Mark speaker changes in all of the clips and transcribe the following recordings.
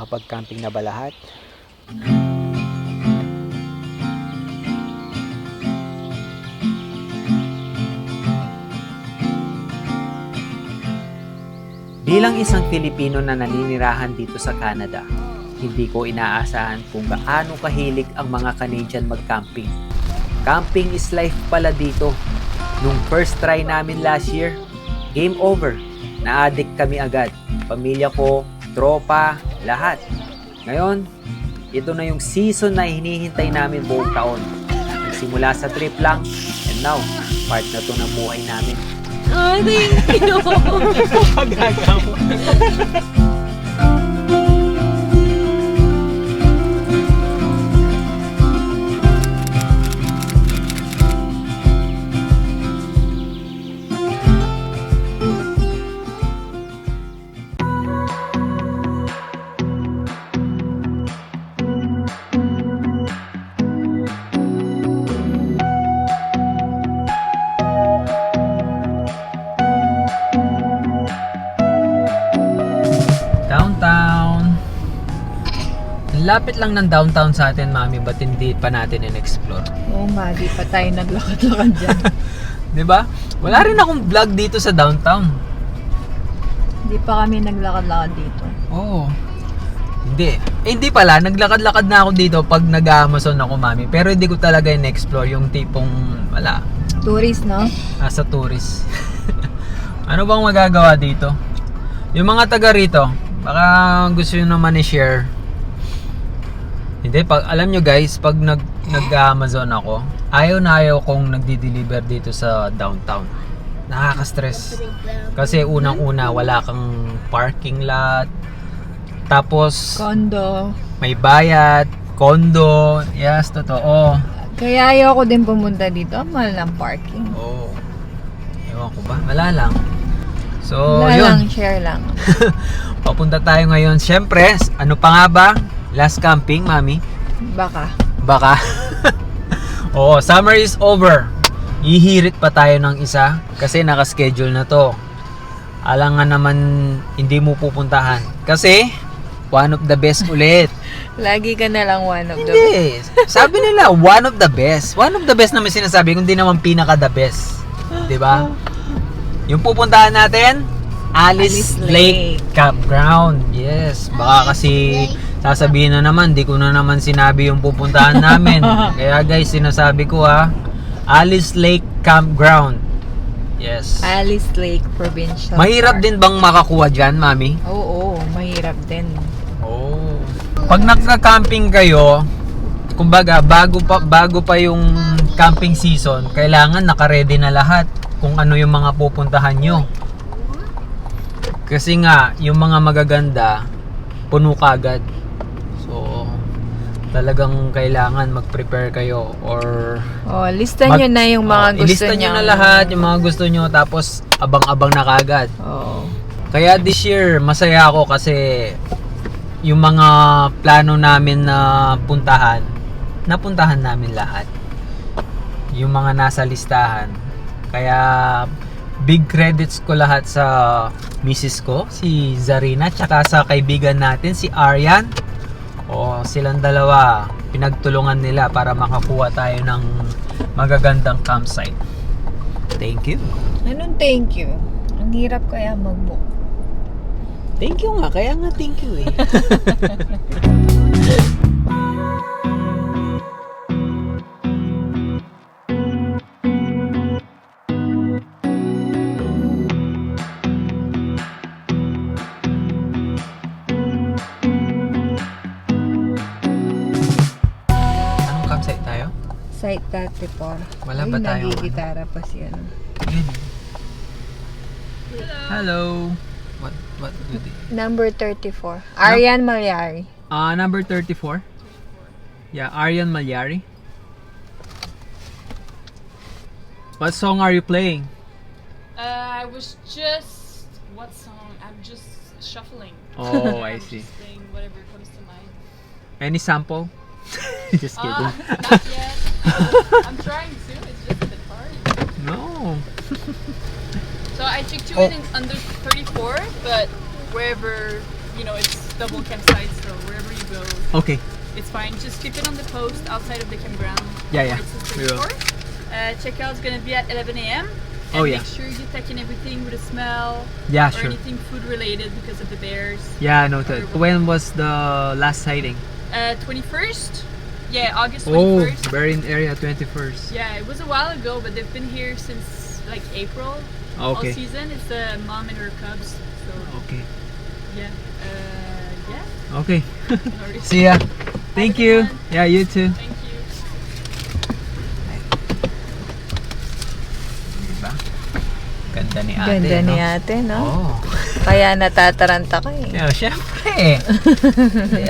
Speaker 1: Nakapag-camping na ba lahat? Bilang isang Pilipino na naninirahan dito sa Canada, hindi ko inaasahan kung gaano kahilig ang mga Canadian mag-camping. Camping is life pala dito. Nung first try namin last year, game over. Na-addict kami agad. Pamilya ko, tropa, lahat. Ngayon, ito na yung season na hinihintay namin buong taon. Nagsimula sa trip lang, and now, part na to ng buhay namin.
Speaker 2: Ay, thank you.
Speaker 1: Pagagaw. Downtown. Lapit lang ng downtown sa atin, Mami, but hindi pa natin in-explore.
Speaker 2: Oo nga, di pa tayo naglakad-lakad dyan.
Speaker 1: 'Di ba? Wala rin akong vlog dito sa downtown.
Speaker 2: Di pa kami naglakad-lakad dito.
Speaker 1: Oo. Hindi. Hindi pala. Naglakad-lakad na ako dito pag nag-Amazon ako, Mami. Pero hindi ko talaga in-explore yung tipong, wala,
Speaker 2: Tourist, no?
Speaker 1: sa tourist. Ano bang magagawa dito? Yung mga taga rito, baka gusto nyo naman i-share. Hindi, alam nyo guys, pag nag-Amazon ako, ayaw na ayaw kong nagdi-deliver dito sa downtown. Nakaka-stress. Kasi unang-una, wala kang parking lot. Tapos,
Speaker 2: Condo.
Speaker 1: may bayad, condo. Yes, totoo.
Speaker 2: Kaya ayoko din pumunta dito. Mahal ng parking.
Speaker 1: Oo. Ewan ko ba? Wala lang. So,
Speaker 2: Wala
Speaker 1: yun.
Speaker 2: lang, share lang.
Speaker 1: Papunta tayo ngayon. Siyempre, ano pa nga ba? Last camping, Mami?
Speaker 2: Baka.
Speaker 1: Baka. Oo, summer is over. Ihirit pa tayo ng isa kasi naka-schedule na to. Alangan naman hindi mo pupuntahan. Kasi, one of the best ulit.
Speaker 2: Lagi ka na lang one of the
Speaker 1: Hindi. Sabi nila, one of the best. One of the best naman sinasabi, kundi naman pinaka the best. 'Di ba? Yung pupuntahan natin, Alice Lake Campground. Yes. Baka kasi sasabihin na naman, di ko na naman sinabi yung pupuntahan namin. Kaya guys, sinasabi ko Alice Lake Campground. Yes.
Speaker 2: Alice Lake Provincial
Speaker 1: Mahirap
Speaker 2: Park.
Speaker 1: din bang makakuha dyan, Mami?
Speaker 2: Oo, mahirap din.
Speaker 1: Oh. Pag nagka-camping kayo, kumbaga bago pa yung camping season, kailangan naka-ready na lahat kung ano yung mga pupuntahan nyo. Kasi nga, yung mga magaganda, puno kagad. So, talagang kailangan mag-prepare kayo or
Speaker 2: Oh, lista nyo na yung mga gusto
Speaker 1: ilista
Speaker 2: nyo.
Speaker 1: nyo na lahat, yung mga gusto nyo, tapos abang-abang na kagad.
Speaker 2: Oo.
Speaker 1: Kaya this year, masaya ako kasi yung mga plano namin na puntahan, napuntahan namin lahat. Yung mga nasa listahan. Kaya big credits ko lahat sa misis ko, si Zarina, tsaka sa kaibigan natin, si Aryan. O silang dalawa, pinagtulungan nila para makakuha tayo ng magagandang campsite. Thank you.
Speaker 2: Anong thank you? Ang hirap kaya mag-book.
Speaker 1: Thank you nga, kaya nga thank you eh. Anong campsite tayo?
Speaker 2: Site 34.
Speaker 1: Wala ba tayong
Speaker 2: nagigitara pa siya.
Speaker 1: Hello. What do they?
Speaker 2: Number 34. Aryan Malyari.
Speaker 1: Number 34. Yeah, Aryan Malyari. What song are you playing?
Speaker 3: I was just... What song? I'm just shuffling.
Speaker 1: Oh, I
Speaker 3: I'm
Speaker 1: see.
Speaker 3: just playing whatever comes to mind.
Speaker 1: Any sample? Just kidding.
Speaker 3: Not yet. I'm trying to. It's just a bit hard.
Speaker 1: No.
Speaker 3: So I took two in under 34, but wherever you know, it's double campsite, so wherever you go,
Speaker 1: Okay.
Speaker 3: it's fine. Just keep it on the post outside of the campground.
Speaker 1: Yeah, yeah.
Speaker 3: It's
Speaker 1: We will.
Speaker 3: Checkout's gonna be at 11 a.m.
Speaker 1: Oh,
Speaker 3: And
Speaker 1: yeah.
Speaker 3: Make sure you take in everything with a smell
Speaker 1: Yeah,
Speaker 3: or anything food related because of the bears.
Speaker 1: Yeah, noted. When was the last sighting?
Speaker 3: 21st? Yeah, August
Speaker 1: Oh,
Speaker 3: 21st.
Speaker 1: very in area 21st.
Speaker 3: Yeah, it was a while ago, but they've been here since like April. All
Speaker 1: Okay.
Speaker 3: season. It's the mom and her cubs. So
Speaker 1: Okay.
Speaker 3: yeah, yeah.
Speaker 1: Okay.
Speaker 3: Already-
Speaker 1: See ya. Thank
Speaker 3: Have a
Speaker 1: you.
Speaker 3: good one.
Speaker 1: Yeah, you too.
Speaker 3: Thank you.
Speaker 1: Diba? Ganda ni ate,
Speaker 2: Ganda
Speaker 1: no?
Speaker 2: ni ate, no?
Speaker 1: Oh.
Speaker 2: Kaya natataranta ka eh.
Speaker 1: Yeah, syempre.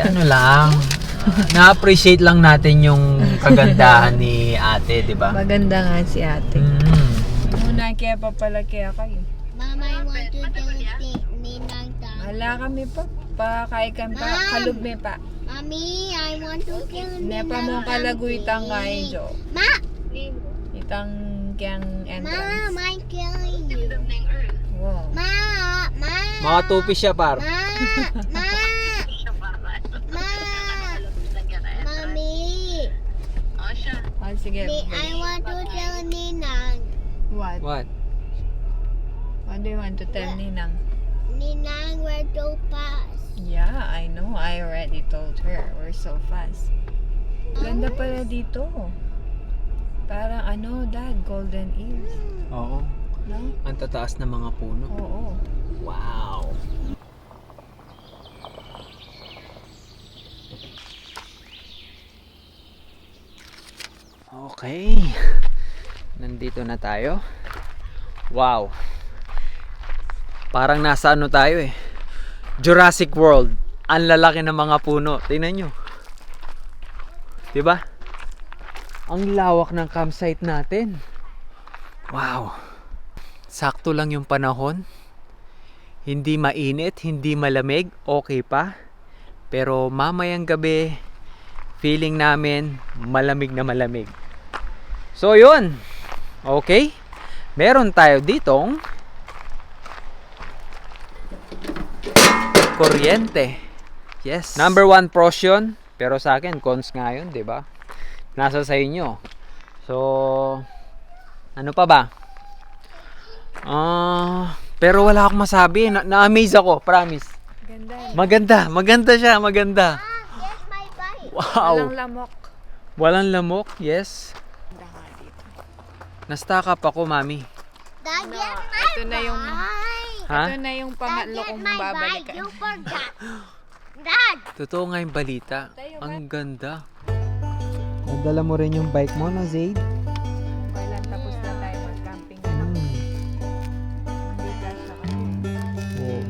Speaker 1: Ano lang. Na-appreciate lang natin yung kagandahan ni ate, di ba?
Speaker 2: Maganda nga si ate. Muna kaya papalaki kayo.
Speaker 4: Mama, I want to do ninang dance.
Speaker 2: Wala kami pa. Pakaikan pa.
Speaker 4: Ma'am!
Speaker 2: Kalub me pa.
Speaker 4: Mommy, I want to do
Speaker 2: Nepa mo kalagoy itang kain, Jo.
Speaker 4: Ma,
Speaker 2: Itang kiyang
Speaker 4: Ma,
Speaker 2: entrance.
Speaker 4: I'm killing you.
Speaker 2: Wow.
Speaker 4: Ma, Ma,
Speaker 1: Mga tupi siya, par.
Speaker 4: Ma, Ma, Ma, Mommy,
Speaker 2: Oh, sige.
Speaker 4: I want to tell Ninang.
Speaker 2: What?
Speaker 1: What?
Speaker 2: What do you want to tell Ninang?
Speaker 4: Ninang, we're too fast.
Speaker 2: Yeah, I know. I already told her. We're so fast. Ganda pala dito. Parang ano, Dad, Golden Ears.
Speaker 1: Oo.
Speaker 2: No?
Speaker 1: Ang tataas ng mga puno.
Speaker 2: Oo.
Speaker 1: Wow. Okay. Nandito na tayo. Wow. Parang nasa ano tayo eh. Jurassic World. Ang lalaki ng mga puno. Tingnan nyo. Diba? Ang lawak ng campsite natin. Wow. Sakto lang yung panahon. Hindi mainit, hindi malamig, okay pa. Pero mamayang gabi, feeling namin malamig na malamig. So yun. Okay. Meron tayo ditong kuryente. Yes. Number 1 pros yun. Pero sa akin, cons nga yun, di ba? Nasa sa inyo. So, ano pa ba? Pero wala akong masabi. Na-amaze ako, promise.
Speaker 2: Ganda.
Speaker 1: Maganda, maganda siya, maganda.
Speaker 4: Get my bike.
Speaker 1: Wow.
Speaker 2: Walang lamok.
Speaker 1: Walang lamok, yes.
Speaker 2: Ganda nga dito.
Speaker 1: Na-stack up ako, mami.
Speaker 4: Dad,
Speaker 2: No,
Speaker 4: get my
Speaker 2: ito na yung
Speaker 4: bike.
Speaker 1: Ha?
Speaker 2: ito na yung
Speaker 4: Dad,
Speaker 2: pangatlo
Speaker 4: get
Speaker 2: kong
Speaker 4: my bike.
Speaker 2: babalikan.
Speaker 4: You forgot. Dad.
Speaker 1: Totoo nga yung balita.
Speaker 2: Tayo,
Speaker 1: Ang ganda. Nadala mo rin yung bike mo, no, Zaid?
Speaker 2: Kailan tapos na tayo mag-camping na lang. Hindi ka siya
Speaker 1: Oh.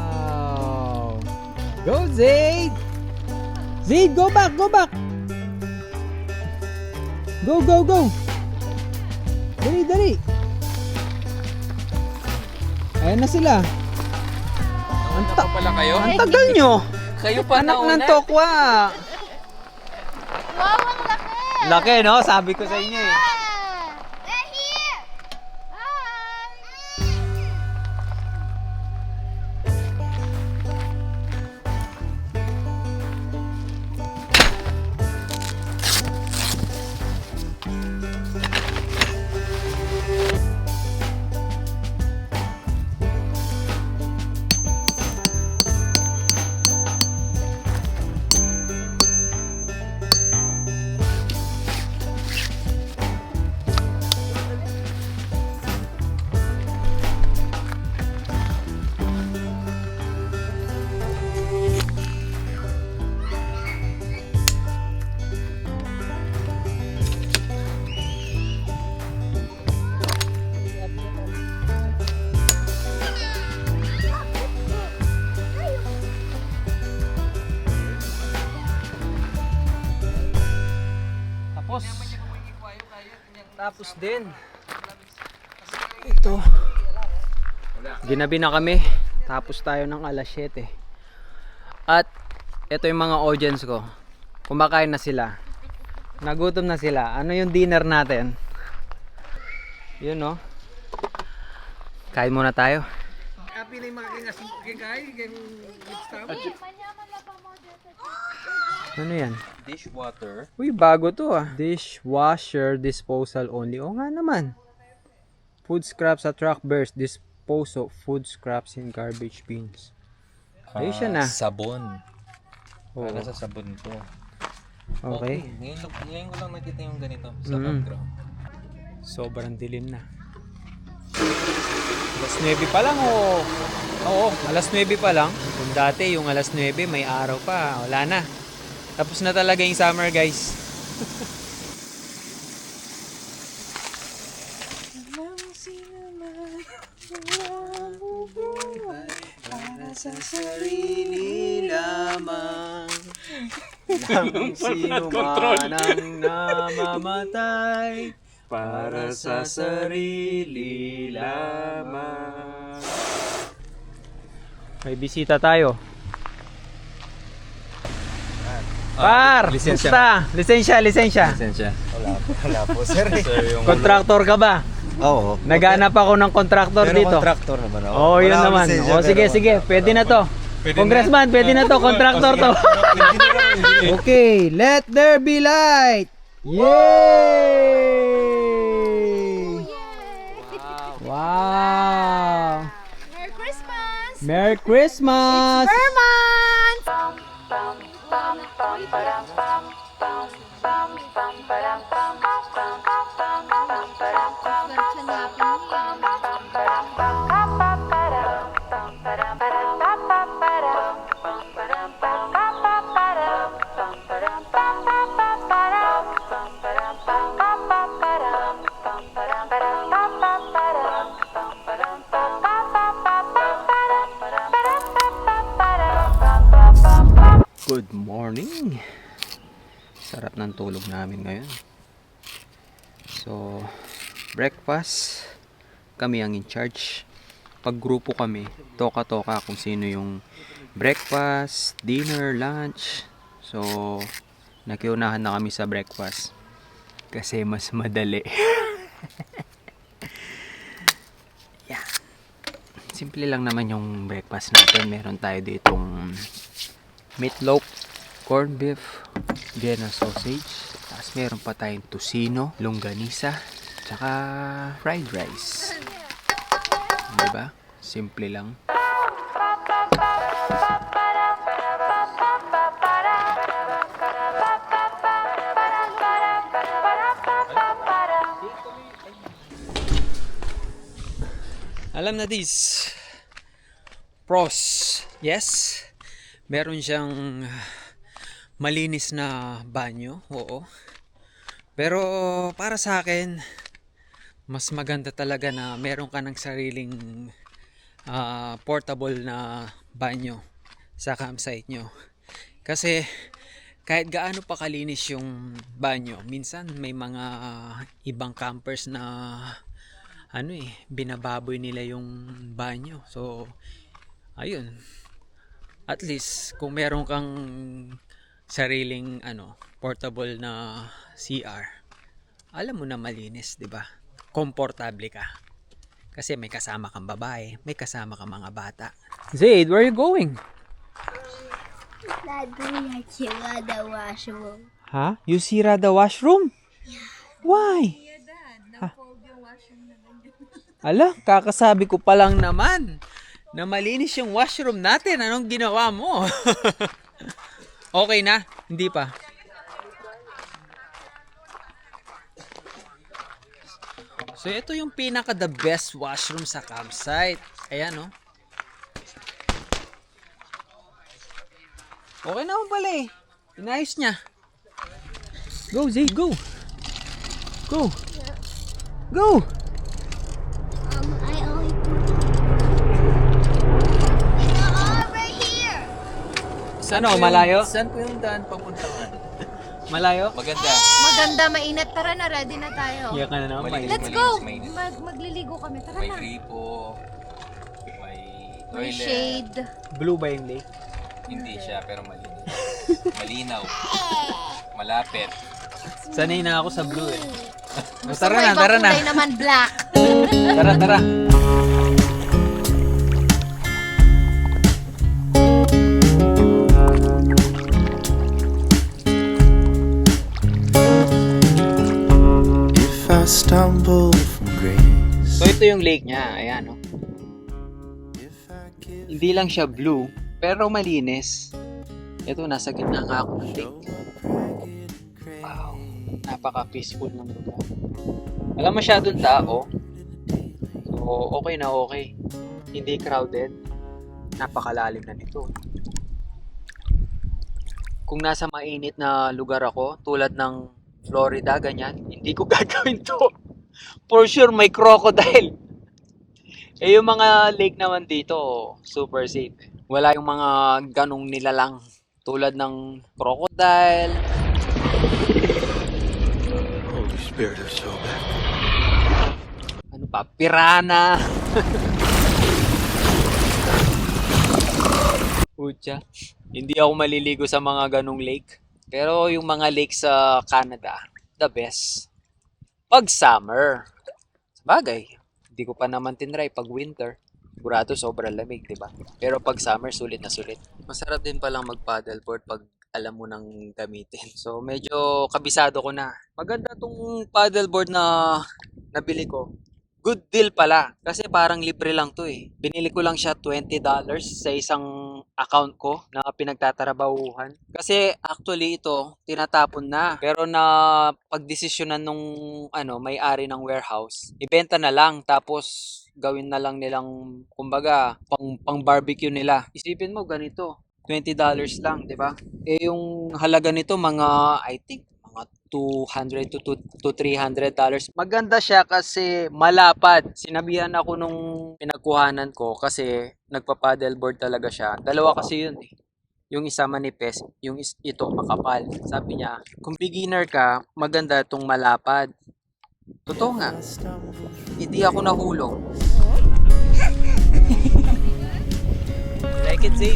Speaker 1: Wow. Go, Zaid! Zaid, go back, go back! Go, go, go! Dali, dali! Ayan na sila. Ang
Speaker 5: pala kayo?
Speaker 1: Ang tagal nyo!
Speaker 5: Kayo pa
Speaker 1: Anak
Speaker 5: nauna?
Speaker 1: ng tokwa!
Speaker 4: Wow, ang laki.
Speaker 1: Laki, no? Sabi ko sa inyo eh.
Speaker 4: They're here. Hi.
Speaker 1: Tapos din. Ito. Ginabi na kami. Tapos tayo ng alas 7. At ito yung mga audience ko. Kumakain na sila. Nagutom na sila. Ano yung dinner natin? Yun, no? Kain muna tayo. Ano yan?
Speaker 5: Dishwater.
Speaker 1: Uy, bago to ah. Dishwasher disposal only. O nga naman. Food scraps at truck burst. Dispose of food scraps in garbage bins. Ayos siya na.
Speaker 5: Sabon.
Speaker 1: Oo.
Speaker 5: Para sa sabon to.
Speaker 1: Okay.
Speaker 5: Ngayon ko lang nakita yung ganito sa
Speaker 1: Mm.
Speaker 5: background.
Speaker 1: Sobrang dilim na. Alas 9 pa lang oh. Oo, alas 9 pa lang. Kung dati yung alas 9 may araw pa. Wala na. Tapos na talaga yung summer, guys. Para sa sarili lamang ng sino man ang namamatay. Para sa sarili lamang. May bisita tayo. Par!
Speaker 5: lisensya.
Speaker 1: Basta! Lisensya!
Speaker 5: Lisensya. Wala po sir. Yung
Speaker 1: Kontraktor ka ba?
Speaker 5: Oo.
Speaker 1: Naghanap ako ng kontraktor
Speaker 5: Pero
Speaker 1: dito.
Speaker 5: contractor naman ako.
Speaker 1: Oo, yun
Speaker 5: Wala akong
Speaker 1: naman.
Speaker 5: lisensya,
Speaker 1: O sige,
Speaker 5: pero-
Speaker 1: sige. Pwede na to.
Speaker 5: Pwede
Speaker 1: Congressman, pwede na to. Kontraktor to. Okay, let there be light! Yay! Wow!
Speaker 4: Merry Christmas!
Speaker 1: Merry Christmas!
Speaker 4: Vermont!
Speaker 1: Good morning. Sarap ng tulog namin ngayon. So, breakfast, kami ang in charge. Pag grupo kami, toka-toka kung sino yung breakfast, dinner, lunch. So, nakiunahan na kami sa breakfast. Kasi mas madali. Yeah. Simple lang naman yung breakfast natin. Meron tayo ditong meatloaf, corned beef, Vienna sausage, tapos meron pa tayong tocino, longganisa, tsaka fried rice. Diba? Simple lang. Alam na this. Pros. Yes. Meron siyang malinis na banyo, oo. Pero para sa akin, mas maganda talaga na meron ka ng sariling portable na banyo sa campsite nyo. Kasi kahit gaano pa kalinis yung banyo, minsan may mga ibang campers na binababoy nila yung banyo. So, ayun. At least kung meron kang sariling portable na CR, alam mo na malinis, 'di ba? Komportable ka. Kasi may kasama kang babae, may kasama kang mga bata. Zaid, where are you going?
Speaker 4: Daddy, I sira the washroom.
Speaker 1: Ha? You sira the washroom? Yeah. Why? Ala, kakasabi ko pa lang naman na malinis yung washroom natin. Anong ginawa mo? Okay na? Hindi pa. So, ito yung pinaka the best washroom sa campsite. Ayan, oh. Okay naman pala eh. Inayos niya. Go, Zay, go. Go. Go.
Speaker 4: I only right here.
Speaker 1: Ano, malayo?
Speaker 5: Saan po yung daan papuntahan?
Speaker 1: Malayo?
Speaker 5: Maganda.
Speaker 6: Maganda, mainit. Tara na, ready na tayo.
Speaker 1: Iyak ka na naman.
Speaker 5: Malinis,
Speaker 6: Let's go!
Speaker 5: mainit.
Speaker 6: Magliligo kami. Tara
Speaker 5: May
Speaker 6: na.
Speaker 5: gripo. May
Speaker 6: May
Speaker 5: toilet.
Speaker 6: shade.
Speaker 1: Blue ba yung lake?
Speaker 5: Hindi siya, pero malinis. Malinaw. Malapit.
Speaker 1: Sanay na ako sa blue eh.
Speaker 6: Gusto
Speaker 1: Tara
Speaker 6: mo
Speaker 1: na,
Speaker 6: ibang
Speaker 1: tara na.
Speaker 6: kulay naman black.
Speaker 1: Tara, tara.
Speaker 7: I stumble from grace.
Speaker 1: So ito yung lake niya, ayan no. Hindi lang siya blue, pero malinis. Ito, nasa gitna nga ako ng lake. Wow, napaka-peaceful ng lugar. Wala masyadong tao. So, okay na okay. Hindi crowded. Napakalalim na nito. Kung nasa mainit na lugar ako, tulad ng Florida, ganyan, hindi ko gagawin to. For sure, may crocodile. Eh, yung mga lake naman dito, super safe. Wala yung mga ganong nilalang tulad ng crocodile.
Speaker 7: Holy Spirit of Sobek.
Speaker 1: Ano pa? Piranha. Pucha. Hindi ako maliligo sa mga ganong lake. Pero yung mga lake sa Canada, the best. Pag summer. Sabagay, hindi ko pa naman tinry pag winter. Sigurado sobrang lamig, di ba? Pero pag summer, sulit na sulit. Masarap din palang mag-paddleboard pag alam mo nang gamitin. So, medyo kabisado ko na. Maganda tong paddleboard na nabili ko. Good deal pala. Kasi parang libre lang to eh. Binili ko lang siya $20 sa isang account ko na pinagtatrabahuhan. Kasi actually ito, tinatapon na. Pero na pagdesisyonan nung may-ari ng warehouse, ibenta na lang. Tapos gawin na lang nilang, kumbaga, pang barbecue nila. Isipin mo ganito, $20 lang, di ba? Eh yung halaga nito mga, I think, mga $200 to $300. Maganda siya kasi malapad. Sinabihan ako nung pinagkuhanan ko kasi nagpa-paddleboard talaga siya. Dalawa kasi yun eh. Yung isa manipes, yung ito makapal. Sabi niya, kung beginner ka, maganda itong malapad. Totoo nga. Hindi ako nahulog. Like it, Zay?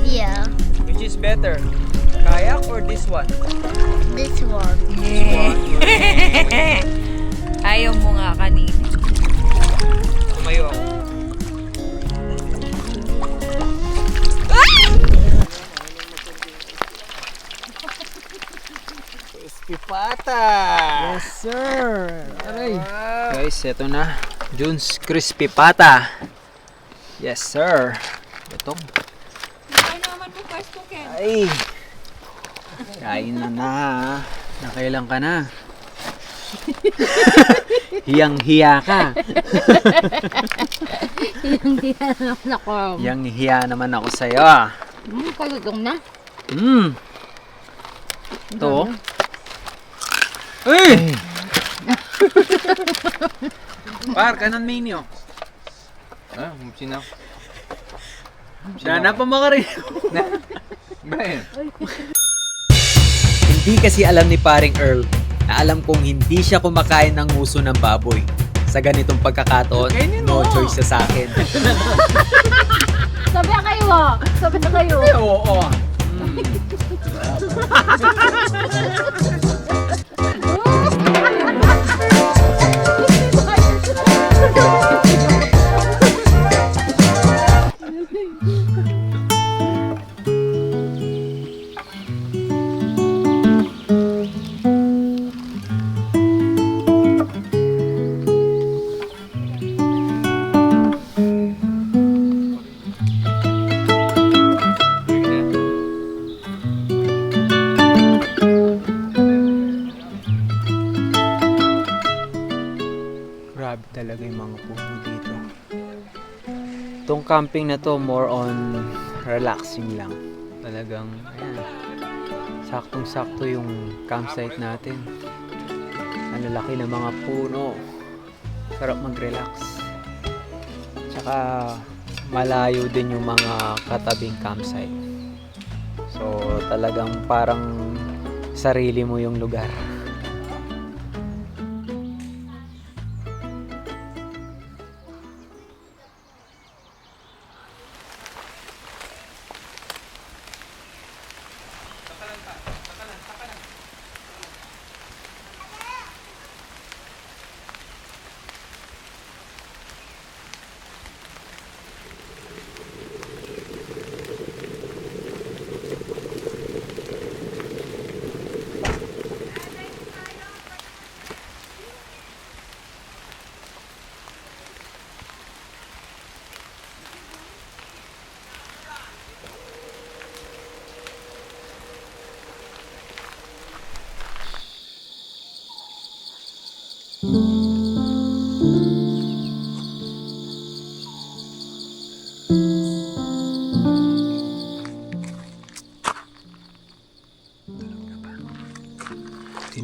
Speaker 4: Yeah,
Speaker 1: Which is better? Kayak or this one?
Speaker 4: this one.
Speaker 2: Ayaw mo nga kanina.
Speaker 1: Tumayo ako. Crispy pata! Yes, sir! Aray! Guys, eto na. June's Crispy Pata. Yes, sir. Ito. Ay! Kain na na. Nakailang ka na. Hiyang-hiya ka.
Speaker 6: Hiyang-hiya naman ako.
Speaker 1: Hiyang-hiya naman ako sa'yo ah.
Speaker 6: Kalutong na.
Speaker 1: Ito. Ay! Par, kanan menu.
Speaker 5: Ah, sino?
Speaker 1: Sana pa makarin.
Speaker 5: Ngayon.
Speaker 1: Hindi kasi alam ni paring Earl na alam kong hindi siya kumakain ng nguso ng baboy. Sa ganitong pagkakataon, no choice siya sa akin.
Speaker 6: Sabi na kayo ah. Sabi na kayo.
Speaker 1: Oo. Grabe talaga yung mga puno dito. Itong camping na to, more on relaxing lang. Talagang, ayan, saktong-sakto yung campsite natin. Ang lalaki ng mga puno. Sarap mag-relax. Tsaka, malayo din yung mga katabing campsite. So, talagang parang sarili mo yung lugar.
Speaker 8: Buti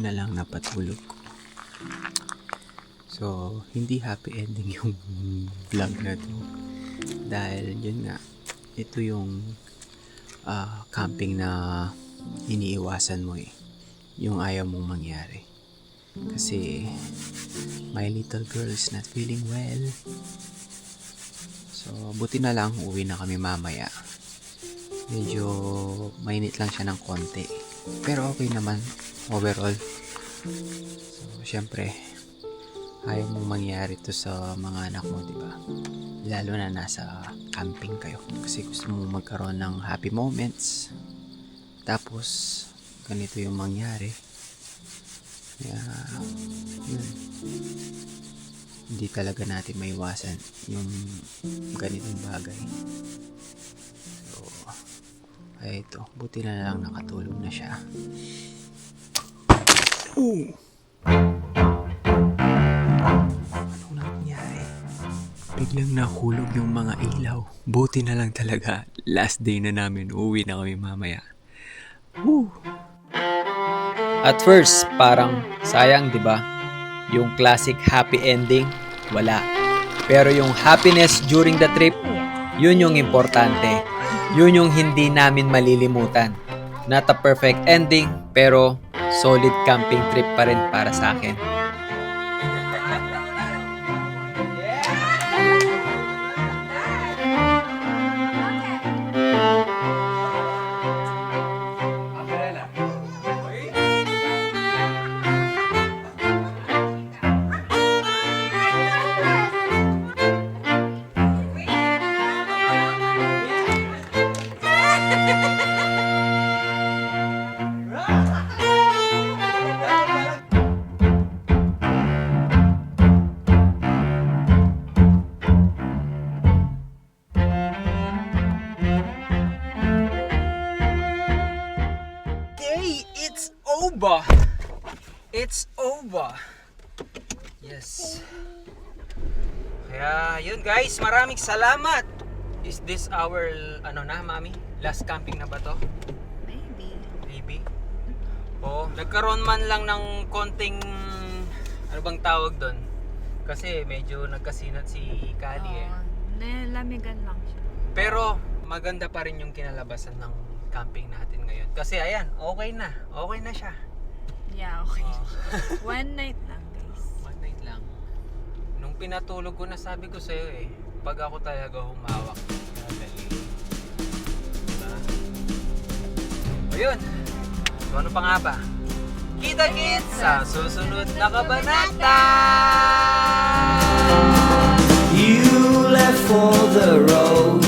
Speaker 8: na lang napatulog ko. So, hindi happy ending yung vlog na to. Dahil yun nga, ito yung camping na iniiwasan mo eh. Yung ayaw mong mangyari. Kasi my little girl is not feeling well. So, buti na lang uwi na kami mamaya. Medyo mainit lang siya ng konti. Pero okay naman overall. So, syempre, ayaw mong mangyari to sa mga anak mo, di ba? Lalo na nasa camping kayo. Kasi gusto mo magkaroon ng happy moments. Tapos, ganito yung mangyari. Kaya, yun. Hindi talaga natin maiwasan yung ganitong bagay. So, ay ito. Buti na lang nakatulog na siya. Oh! Anong nangyari? Biglang nahulog yung mga ilaw. Buti na lang talaga. Last day na namin. Uwi na kami mamaya. Woo!
Speaker 1: At first, parang sayang, di ba? Yung classic happy ending, wala. Pero yung happiness during the trip, yun yung importante. Yun yung hindi namin malilimutan. Not a perfect ending, pero solid camping trip pa rin para sa akin.
Speaker 8: Okay, it's over. It's over. Yes. Kaya, yun guys, maraming salamat. Is this our, mami? Last camping na ba to?
Speaker 2: Maybe.
Speaker 8: Maybe. Oo, nagkaroon man lang ng konting, ano bang tawag doon? Kasi medyo nagkasinat si Kali eh.
Speaker 2: Nalamigan lang siya.
Speaker 8: Pero, maganda pa rin yung kinalabasan ng camping natin ngayon. Kasi ayan, okay na. Okay na siya.
Speaker 2: Yeah, okay.
Speaker 8: Oo.
Speaker 2: One night lang, guys.
Speaker 8: One night lang. Nung pinatulog ko na, sabi ko sa'yo eh, pag ako talaga humawak, madali. Diba? O yun. So ano pa nga ba? Kita-kits sa susunod na kabanata!
Speaker 9: You left for the road,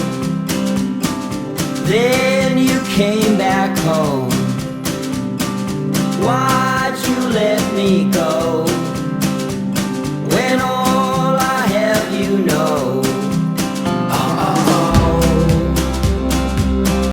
Speaker 9: then you came back home. Why'd you let me go?